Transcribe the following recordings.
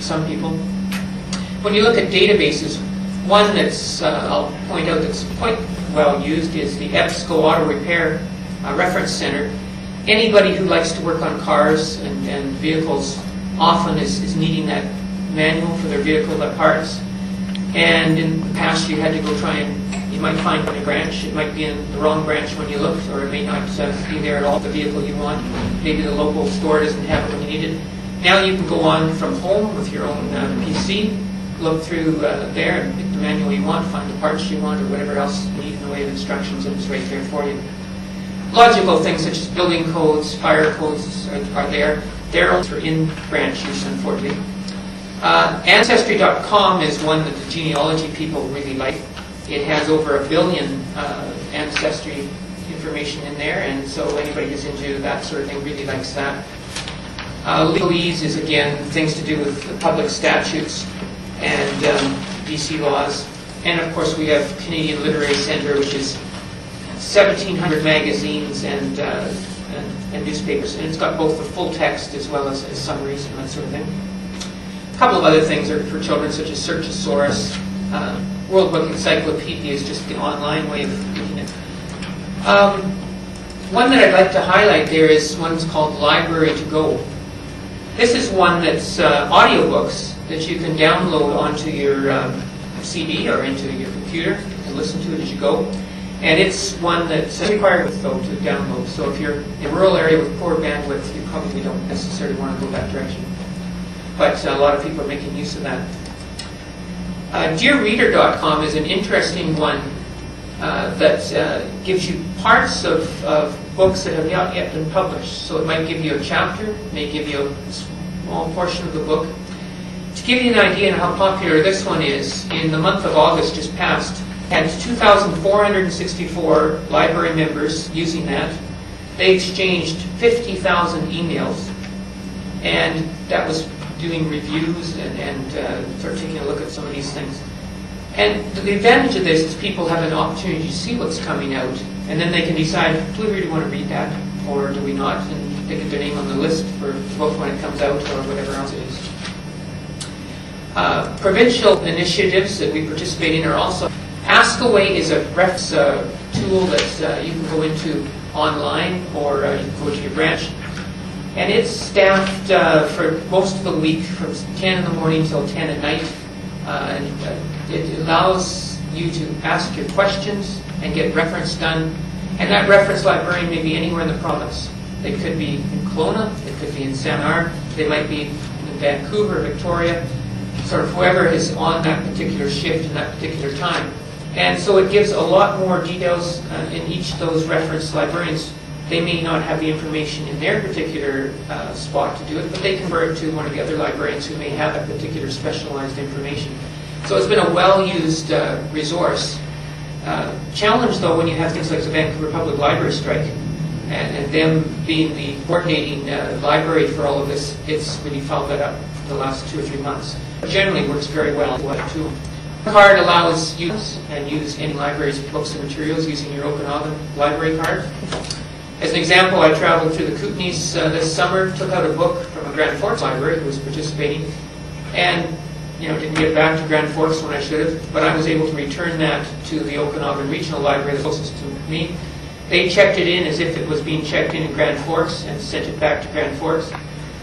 some people. When you look at databases, one that's, I'll point out, that's quite well used is the EBSCO Auto Repair Reference Center. Anybody who likes to work on cars and vehicles often is needing that manual for their vehicle parts. And in the past you had to go try and, you might find in a branch, it might be in the wrong branch when you looked, or it may not be there at all, the vehicle you want. Maybe the local store doesn't have it when you need it. Now you can go on from home with your own PC, look through there and pick the manual you want, find the parts you want, or whatever else you need in the way of instructions, and it's right there for you. Logical things such as building codes, fire codes are there. They're only for in-branch use, unfortunately. Ancestry.com is one that the genealogy people really like. It has over 1 billion ancestry information in there, and so anybody who's into that sort of thing really likes that. Legalese is, again, things to do with the public statutes and BC laws. And of course we have Canadian Literary Centre, which is 1,700 magazines and newspapers, and it's got both the full text as well as summaries and that sort of thing. A couple of other things are for children, such as Searchosaurus. World Book Encyclopedia is just the online way of looking at it. One that I'd like to highlight there is one's called Library to Go. This is one that's audiobooks that you can download onto your CD or into your computer and listen to it as you go. And it's one that's required, though, to download. So if you're in a rural area with poor bandwidth, you probably don't necessarily want to go that direction. But a lot of people are making use of that. DearReader.com is an interesting one that gives you parts of books that have not yet been published. So it might give you a chapter, it may give you a small portion of the book. To give you an idea of how popular this one is, in the month of August just passed, had 2,464 library members using that. They exchanged 50,000 emails, and that was doing reviews and sort of taking a look at some of these things. And the advantage of this is people have an opportunity to see what's coming out, and then they can decide, do we really want to read that, or do we not? And they get their name on the list for the book when it comes out, or whatever else it is. Provincial initiatives that we participate in are also. Askaway is a reference tool that you can go into online, or you can go to your branch. And it's staffed for most of the week from 10 in the morning till 10 at night. And it allows you to ask your questions and get reference done. And that reference librarian may be anywhere in the province. They could be in Kelowna, it could be in Saint-Arc, they might be in Vancouver, Victoria, sort of whoever is on that particular shift in that particular time. And so it gives a lot more details in each of those reference librarians. They may not have the information in their particular spot to do it, but they convert to one of the other librarians who may have that particular specialized information. So it's been a well-used resource. Challenge, though, when you have things like the Vancouver Public Library strike, and them being the coordinating library for all of this, it's really followed that up the last 2 or 3 months. But generally works very well as a tool. The card allows you to use any library's books and materials using your Okanagan library card. As an example, I traveled through the Kootenays this summer, took out a book from a Grand Forks library who was participating, and didn't get back to Grand Forks when I should have, but I was able to return that to the Okanagan Regional Library, the closest to me. They checked it in as if it was being checked in Grand Forks and sent it back to Grand Forks.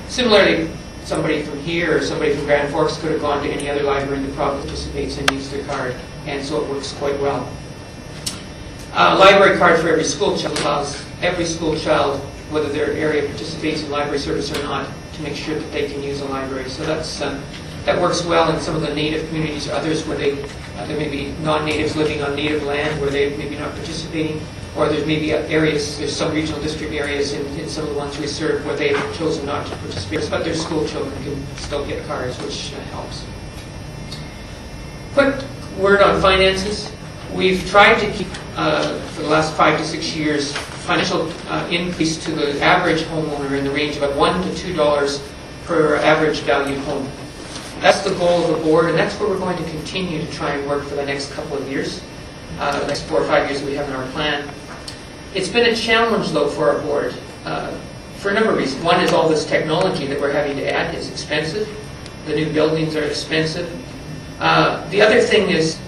Similarly, somebody from here or somebody from Grand Forks could have gone to any other library in the province that participates and used their card, and so it works quite well. Library card for every school child allows every school child, whether their area participates in library service or not, to make sure that they can use a library. So that works well in some of the native communities, or others where there may be non-natives living on native land where they may be not participating, or there's maybe areas, there's some regional district areas in some of the ones we serve where they've chosen not to participate, but their school children can still get cards, which helps. Quick word on finances. We've tried to keep, for the last 5 to 6 years, financial increase to the average homeowner in the range of about $1 to $2 per average valued home. That's the goal of the board, and that's where we're going to continue to try and work for the next couple of years, the next 4 or 5 years that we have in our plan. It's been a challenge, though, for our board for a number of reasons. One is all this technology that we're having to add is expensive. The new buildings are expensive. The other thing is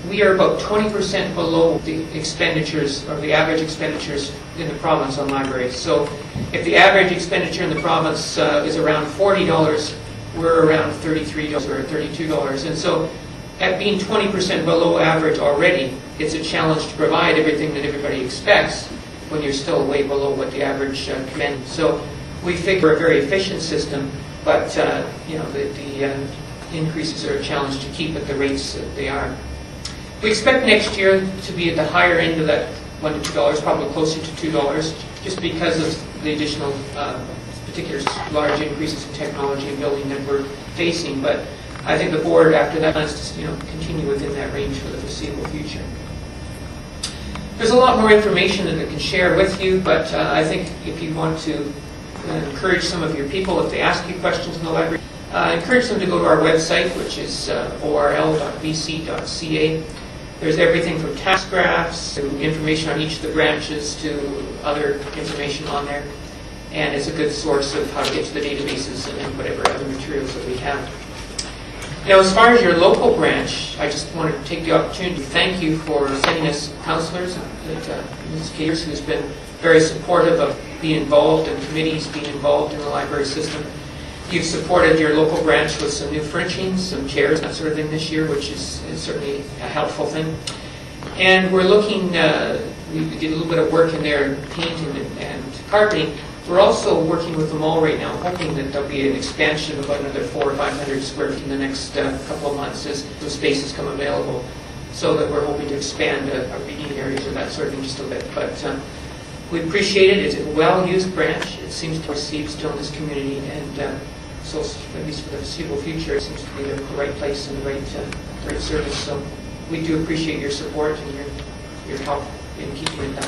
we are about 20% below the expenditures, or the average expenditures in the province on libraries. So if the average expenditure in the province is around $40, we're around $33 or $32. And so at being 20% below average already, it's a challenge to provide everything that everybody expects when you're still way below what the average commends. So we figure a very efficient system, but the increases are a challenge to keep at the rates that they are. We expect next year to be at the higher end of that $1 to $2, probably closer to $2, just because of the additional particular large increases in technology and building that we're facing. But I think the board, after that, plans to continue within that range for the foreseeable future. There's a lot more information that I can share with you, but I think if you want to encourage some of your people, if they ask you questions in the library, encourage them to go to our website, which is orl.bc.ca. There's everything from task graphs to information on each of the branches to other information on there. And it's a good source of how to get to the databases and whatever other materials that we have. Now, as far as your local branch, I just wanted to take the opportunity to thank you for sending us counselors, Ms. Caters, who's been very supportive of being involved and committees being involved in the library system. You've supported your local branch with some new furnishings, some chairs, that sort of thing this year, which is certainly a helpful thing. And we're looking, we did a little bit of work in there, painting and carpeting. We're also working with them all right now, hoping that there'll be an expansion of about another 400 or 500 square feet in the next couple of months as the spaces come available, so that we're hoping to expand our reading areas or that sort of thing just a bit. But we appreciate it. It's a well-used branch. It seems to receive still in this community, and so at least for the foreseeable future, it seems to be the right place and the right service. So we do appreciate your support and your help in keeping it done.